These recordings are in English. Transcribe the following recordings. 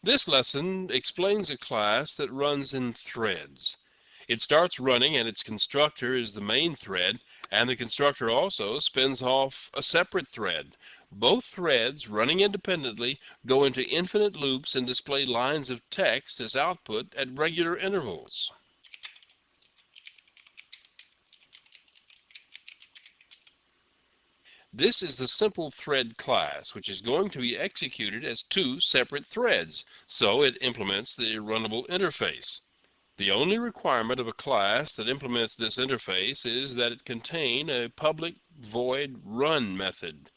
This lesson explains a class that runs in threads. It starts running and its constructor is the main thread, and the constructor also spins off a separate thread. Both threads, running independently, go into infinite loops and display lines of text as output at regular intervals. This is the simple thread class, which is going to be executed as two separate threads, so it implements the runnable interface. The only requirement of a class that implements this interface is that it contain a public void run method.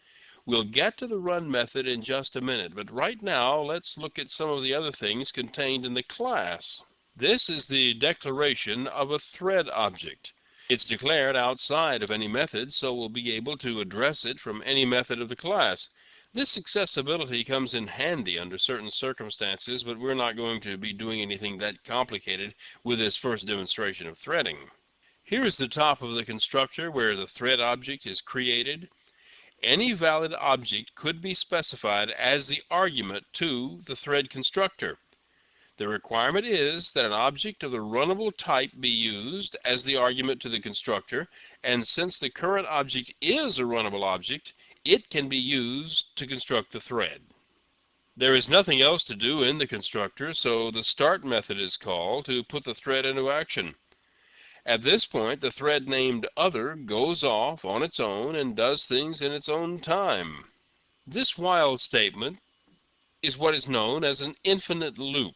We'll get to the run method in just a minute, but right now let's look at some of the other things contained in the class. This is the declaration of a thread object. It's declared outside of any method, so we'll be able to address it from any method of the class. This accessibility comes in handy under certain circumstances, but we're not going to be doing anything that complicated with this first demonstration of threading. Here is the top of the constructor where the thread object is created. Any valid object could be specified as the argument to the thread constructor. The requirement is that an object of the runnable type be used as the argument to the constructor, and since the current object is a runnable object, it can be used to construct the thread. There is nothing else to do in the constructor, so the start method is called to put the thread into action. At this point, the thread named other goes off on its own and does things in its own time. This while statement is what is known as an infinite loop.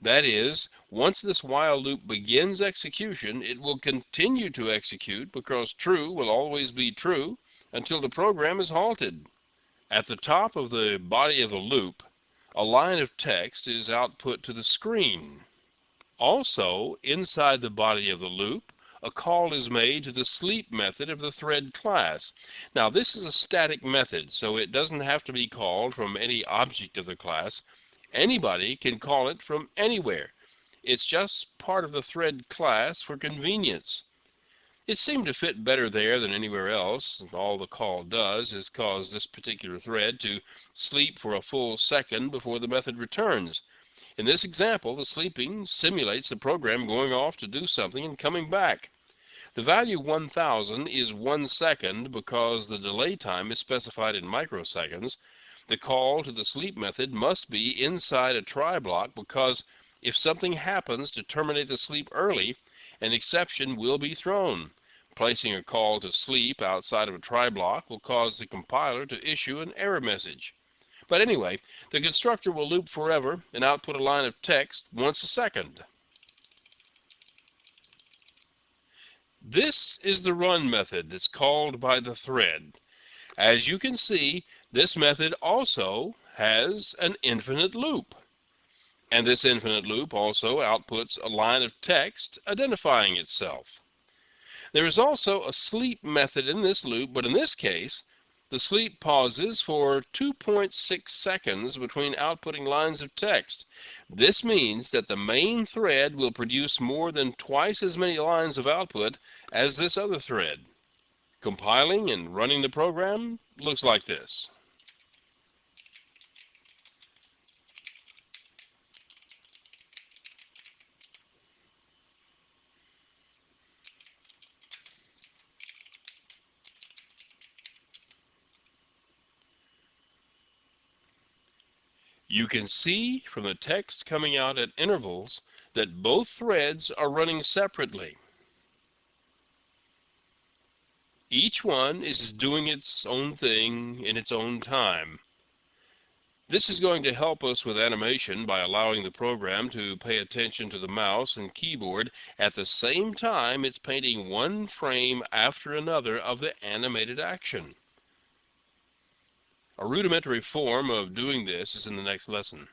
That is, once this while loop begins execution, it will continue to execute because true will always be true until the program is halted. At the top of the body of the loop, a line of text is output to the screen. Also, inside the body of the loop, a call is made to the sleep method of the thread class. Now, this is a static method, so it doesn't have to be called from any object of the class. Anybody can call it from anywhere. It's just part of the thread class for convenience. It seemed to fit better there than anywhere else. All the call does is cause this particular thread to sleep for a full second before the method returns. In this example, the sleeping simulates the program going off to do something and coming back. The value 1000 is 1 second because the delay time is specified in microseconds. The call to the sleep method must be inside a try block because if something happens to terminate the sleep early, an exception will be thrown. Placing a call to sleep outside of a try block will cause the compiler to issue an error message. But anyway, the constructor will loop forever and output a line of text once a second. This is the run method that's called by the thread. As you can see, this method also has an infinite loop. And this infinite loop also outputs a line of text identifying itself. There is also a sleep method in this loop, but in this case, the sleep pauses for 2.6 seconds between outputting lines of text. This means that the main thread will produce more than twice as many lines of output as this other thread. Compiling and running the program looks like this. You can see from the text coming out at intervals that both threads are running separately. Each one is doing its own thing in its own time. This is going to help us with animation by allowing the program to pay attention to the mouse and keyboard at the same time it's painting one frame after another of the animated action. A rudimentary form of doing this is in the next lesson.